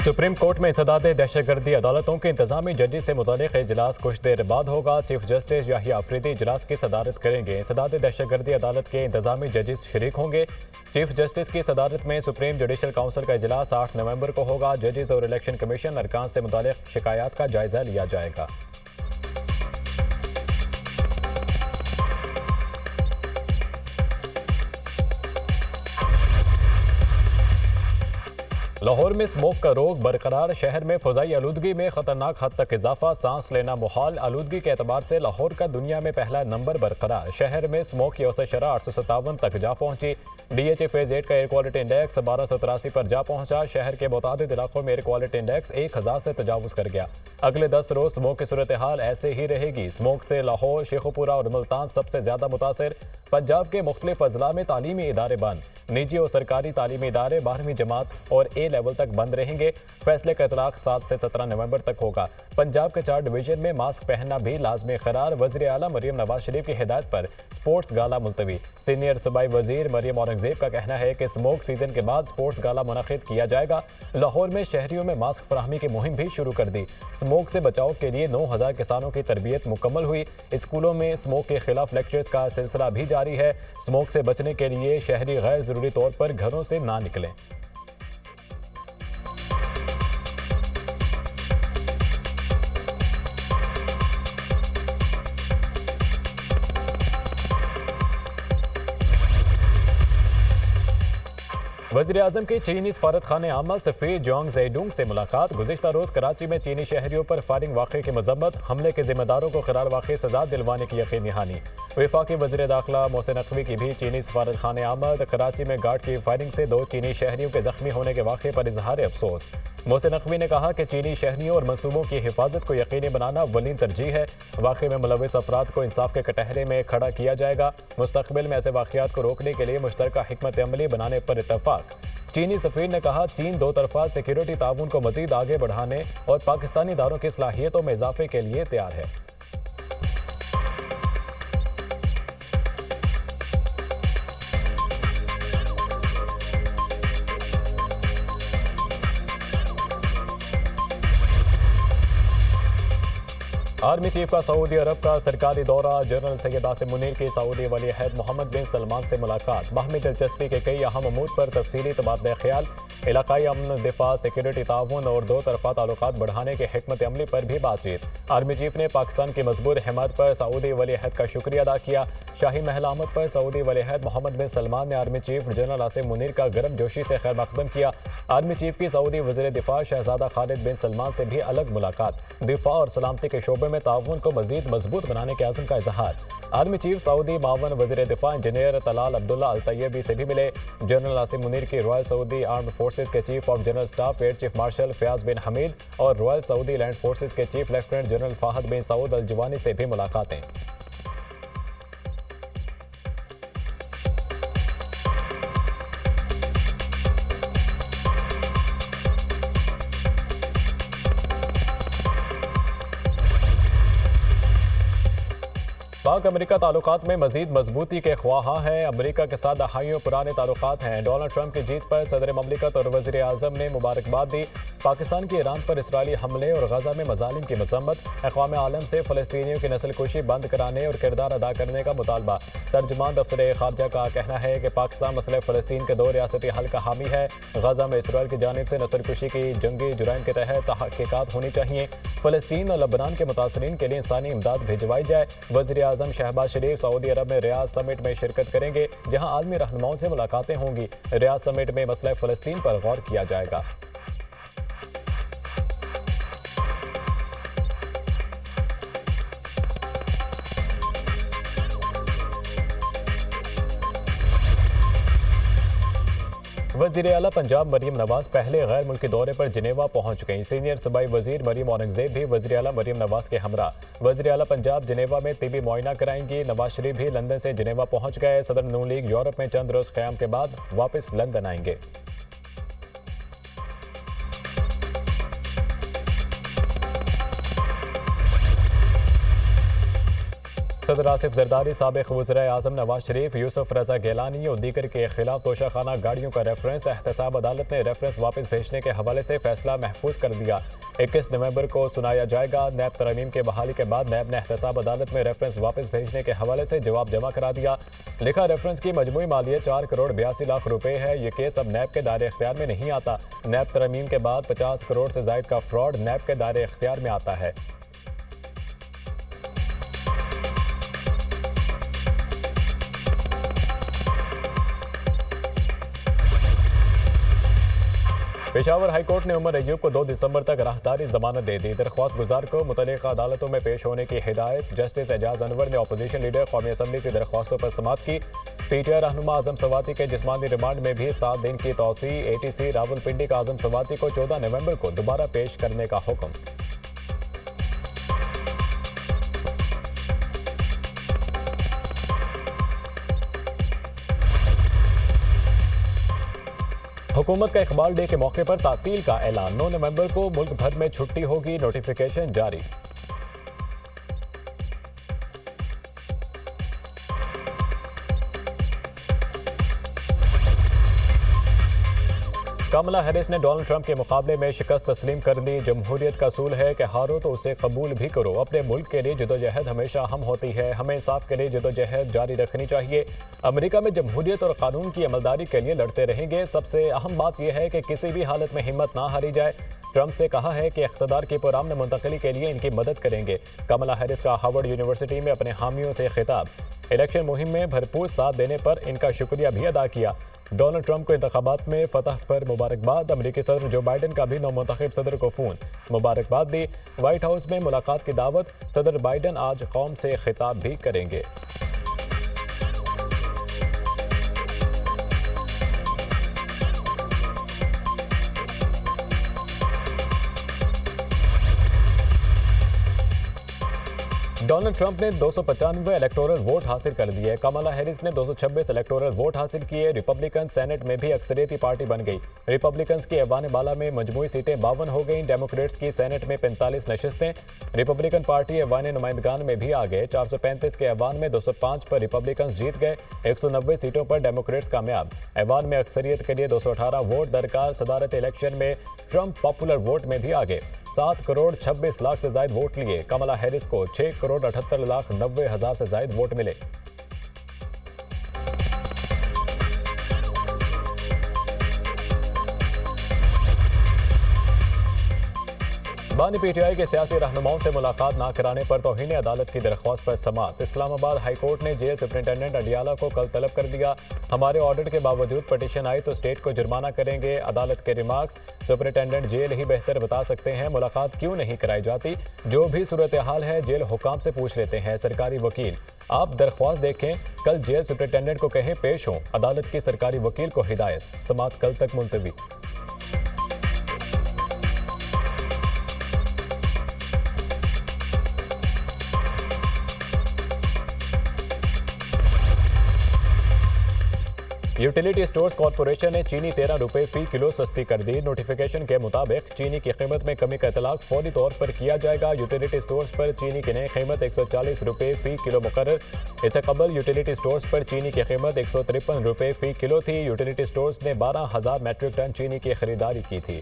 Supreme court में इंसदाद दहशतगर्दी अदालतों के इंतजामी जजेस से मुतालिक इजलास कुछ देर बाद होगा। चीफ जस्टिस याहिया अफरीदी इजलास की सदारत करेंगे। इंसदाद दहशतगर्दी अदालत के इंतजामी जजेस शरीक होंगे। चीफ जस्टिस की सदारत में सुप्रीम जुडिशल काउंसिल का इजलास 8 नवंबर को होगा। जजेस और इलेक्शन कमीशन अरकान से मुतालिक शिकायत का जायजा लिया जाएगा। लाहौर में स्मोक का रोग बरकरार। शहर में फ़ज़ाई आलूदगी में खतरनाक हद तक इजाफा, सांस लेना मुहाल। आलूदगी के एतबार से लाहौर का दुनिया में पहला नंबर बरकरार। शहर में स्मोक की औसत शरह 857 तक जा पहुंची। DHA फेज 8 का एयर क्वालिटी इंडेक्स 1283 पर जा पहुंचा। शहर के मुतादिद इलाकों में एयर क्वालिटी इंडेक्स 1000 से तजावुज कर गया। अगले 10 रोज स्मोक की सूरत हाल ऐसे ही रहेगी। स्मोक से लाहौर, शेखुपुरा और मुल्तान सबसे ज्यादा मुतासर। पंजाब के मुख्तलिफ अजला में तालीमी इदारे बंद। निजी और सरकारी तालीमी इदारे 12वीं जमात और A लेवल तक बंद रहेंगे। फैसले का इतलाक 7 से 17 नवंबर तक होगा। पंजाब के 4 डिवीजन में मास्क पहनना भी लाजमी करार। वज़ीर आला मरियम नवाज शरीफ की हिदायत पर स्पोर्ट्स गाला मुलतवी। सीनियर सूबाई वजीर मरियम औरंगजेब का कहना है कि स्मोक सीजन के बाद स्पोर्ट्स गाला मुनक़िद किया जाएगा। लाहौर में शहरियों में मास्क फराहमी की मुहिम भी शुरू कर दी। स्मोक से बचाव के लिए 9000 किसानों की तरबियत मुकम्मल हुई। स्कूलों में स्मोक के खिलाफ लेक्चर्स का सिलसिला भी जारी है। स्मोक से बचने के लिए शहरी गैर जरूरी तौर पर घरों से ना निकलें। वज़ीर आज़म की चीनी सफारत खाने आमा सफ़ीर जोंग ज़ेडुंग से मुलाकात। गुज़िश्ता रोज़ कराची में चीनी शहरियों पर फायरिंग वाक़े की मज़म्मत। हमले के जिम्मेदारों को करार वाक़े सजा दिलवाने की यकीनी दहानी। वफाकी वज़ीर दाखिला मोहसिन नकवी की भी चीनी सफारत खाने आमद। कराची में गार्ड की फायरिंग से 2 चीनी शहरियों के जख्मी होने के वाक़े पर इजहार अफसोस। मोहसिन नकवी ने कहा कि चीनी शहरियों और मनसूबों की हिफाजत को यकीनी बनाना अव्वलीन तरजीह है। वाक़े में मुलविस अफराद को इंसाफ के कटहरे में खड़ा किया जाएगा। मुस्तक़बिल में ऐसे वाक़यात को रोकने के लिए मुश्तरका हिकमत अमली बनाने पर इत्तफाक। चीनी सफ़ीर ने कहा चीन 2 तरफ़ा सिक्योरिटी ताउन को मज़ीद आगे बढ़ाने और पाकिस्तानी इदारों की सलाहियतों में इजाफे के लिए तैयार है। आर्मी चीफ का सऊदी अरब का सरकारी दौरा। जनरल सैयद आसिम मुनीर की सऊदी वली अहद मोहम्मद बिन सलमान से मुलाकात। बाहमी दिलचस्पी के कई अहम अमूर पर तफसीली तबादला ख्याल। इलाकाई अमन, दिफा, सिक्योरिटी ताउन और 2 तरफ़ा ताल्लुकात बढ़ाने के हिकमत अमली पर भी बातचीत। आर्मी चीफ ने पाकिस्तान की मजबूर हिमायत पर सऊदी वली अहद का शुक्रिया अदा किया। शाही महल आमद पर सऊदी वली अहद मोहम्मद बिन सलमान ने army chief general Asim Munir का गर्म जोशी से खैर मकदम किया। आर्मी चीफ की सऊदी वज़ीर दिफा शहजादा खालिद बिन सलमान से भी अलग मुलाकात। दिफा और सलामती के शोबे में ताउन को मजीद मजबूत बनाने के आज़म का इजहार। आर्मी चीफ सऊदी मावन वज़ीर दिफा engineer Talal Abdullah Al Tayebi से भी मिले। जनरल आसिम मुनीर की रॉयल सऊदी आर्म्ड फोर्सेज के chief of general staff air chief marshal Fayyaz bin Hamid और रॉयल सऊदी लैंड फोर्सेज के chief lieutenant general Fahad bin Saud Al Juwani से भी मुलाकातें। पाक अमेरिका ताल्लुकात में मजीद मजबूती के ख्वाहा हैं। अमेरिका के साथ दहाइयों पुराने ताल्लुकात हैं। डोनाल्ड ट्रंप की जीत पर सदर ममलिकत और वज़ीर आज़म ने मुबारकबाद दी। पाकिस्तान की ईरान पर इसराइली हमले और गजा में मजालिम की मजम्मत। अक़वाम आलम से फ़लस्तीनियों की नस्लकुशी बंद कराने और किरदार अदा करने का मुतालबा। तर्जुमान दफ्तर ख़ारजा का कहना है कि पाकिस्तान मसले फ़लस्तीन के 2 रियासती हल का हामी है। गजा में इसराइल की जानिब से नस्लकुशी की जंगी जुराइम के तहत तहक़ीक़ात होनी चाहिए। फ़लस्तीन और लबनान के मुतासरीन के लिए इंसानी इमदाद भिजवाई जाए। वज़ीर आज़म शहबाज शरीफ सऊदी अरब में रियाद समिट में शिरकत करेंगे, जहाँ आलमी रहनुमाओं से मुलाकातें होंगी। रियाद समिट में मसला फ़लस्तीन पर गौर किया जाएगा। वज़ीर आला पंजाब मरियम नवाज पहले गैर मुल्की दौरे पर जिनेवा पहुंच गईं। सीनियर सूबाई वजीर मरियम औरंगजेब भी वज़ीर आला मरियम नवाज के हमरा। वज़ीर आला पंजाब जिनेवा में तिबी मुआयना कराएंगी। नवाज शरीफ भी लंदन से जिनेवा पहुंच गए। सदर नून लीग यूरोप में चंद रोज क़याम के बाद वापस लंदन आएंगे। सदर आसिफ जरदारी, साबिक वज़ीर आज़म नवाज शरीफ, यूसुफ रजा गिलानी और दीगर के खिलाफ तोशाखाना गाड़ियों का रेफरेंस। एहतसाब अदालत ने रेफरेंस वापस भेजने के हवाले से फैसला महफूज कर दिया। 21 नवंबर को सुनाया जाएगा। नैब तरमीम के बहाली के बाद नैब ने एहतसाब अदालत में रेफरेंस वापस भेजने के हवाले से जवाब जमा करा दिया। लिखा, रेफरेंस की मजमूई मालियत 4 करोड़ 82 लाख रुपए है। ये केस अब नैब के दायरे इख्तियार में नहीं आता। नैब तरमीम के बाद 50 करोड़ से जायद का फ्रॉड नैब के दायरे इख्तियार में आता है। पेशावर हाईकोर्ट ने उमर अयूब को 2 दिसंबर तक राहदारी जमानत दे दी। दरख्वास्त गुजार को मुतल्लिका अदालतों में पेश होने की हिदायत। जस्टिस एजाज अनवर ने अपोजिशन लीडर कौमी असम्बली की दरख्वास्तों पर समाअत की। पीटीआई रहनुमा आजम सवाती के जिस्मानी रिमांड में भी 7 दिन की तौसी। एटीसी रावलपिंडी का आजम सवाती को 14 नवंबर को दोबारा पेश करने का हुक्म। हुकूमत का इकबाल डे के मौके पर तातील का ऐलान। 9 नवंबर को मुल्क भर में छुट्टी होगी। नोटिफिकेशन जारी। कमला हैरिस ने डोनाल्ड ट्रंप के मुकाबले में शिकस्त तस्लीम कर दी। जमहूरियत का असूल है कि हारो तो उसे कबूल भी करो। अपने मुल्क के लिए जदोजहद हमेशा हम होती है। हमें इंसाफ के लिए जदोजहद जारी रखनी चाहिए। अमेरिका में जमहूरियत और कानून की अमलदारी के लिए लड़ते रहेंगे। सबसे अहम बात यह है कि किसी भी हालत में हिम्मत ना हारी जाए। ट्रंप से कहा है कि इख्तिदार की पुरान मुंतकली के लिए इनकी मदद करेंगे। कमला हैरिस का हार्वर्ड यूनिवर्सिटी में अपने हामियों से खिताब। इलेक्शन मुहिम में भरपूर साथ देने पर इनका शुक्रिया भी अदा किया। डोनाल्ड ट्रंप को इंतखाबात में फतह पर मुबारकबाद। अमेरिकी सदर जो बाइडन का भी नौमुंतखब सदर को फोन मुबारकबाद दी। व्हाइट हाउस में मुलाकात की दावत। सदर बाइडन आज कौम से खिताब भी करेंगे। डोनाल्ड ट्रंप ने 295 इलेक्टोरल वोट हासिल कर दिए। कमला हैरिस ने 226 इलेक्टोरल वोट हासिल किए। रिपब्लिकन सेनेट में भी अक्सरियती पार्टी बन गई। रिपब्लिकन्स की ऐवान बाला में मजमूई सीटें 52 हो गईं। डेमोक्रेट्स की सेनेट में 45 नशिस्तें। रिपब्लिकन पार्टी ऐवान नुमाइंदगान में भी आ गए। 435 के ऐवान में 205 पर रिपब्लिकन्स जीत गए। 190 सीटों पर डेमोक्रेट्स कामयाब। ऐवान में अक्सरियत के लिए 218 वोट दरकार। सदारत इलेक्शन में ट्रंप पॉपुलर वोट में भी आ गए। 7 करोड़ 26 लाख से ज्यादा वोट लिए। कमला हैरिस को 6 करोड़ 78 लाख 90 हजार से ज्यादा वोट मिले। बानी पीटीआई के सियासी रहनुमाओं से मुलाकात न कराने पर तौहीन अदालत की दरख्वास्त पर समाअत। इस्लामाबाद हाईकोर्ट ने जेल सुप्रिंटेंडेंट अडियाला को कल तलब कर दिया। हमारे ऑर्डर के बावजूद पटिशन आई तो स्टेट को जुर्माना करेंगे। अदालत के रिमार्क्स, सुप्रिंटेंडेंट जेल ही बेहतर बता सकते हैं मुलाकात क्यों नहीं कराई जाती। जो भी सूरत हाल है जेल हुकाम से पूछ लेते हैं। सरकारी वकील, आप दरख्वास्त देखें। कल जेल सुप्रिंटेंडेंट को कहें पेश हों। अदालत की सरकारी वकील को हिदायत। समाअत कल तक मुलतवी। यूटिलिटी स्टोर्स कॉरपोरेशन ने चीनी 13 रुपए फी किलो सस्ती कर दी। नोटिफिकेशन के मुताबिक चीनी की कीमत में कमी का इतलाक फौरी तौर पर किया जाएगा। यूटिलिटी स्टोर्स पर चीनी की नई कीमत 140 रुपए फी किलो मुकर्रर। इससे कबल यूटिलिटी स्टोर्स पर चीनी की कीमत 153 रुपए फी किलो थी। यूटिलिटी स्टोर्स ने 12,000 मैट्रिक टन चीनी की खरीदारी की थी।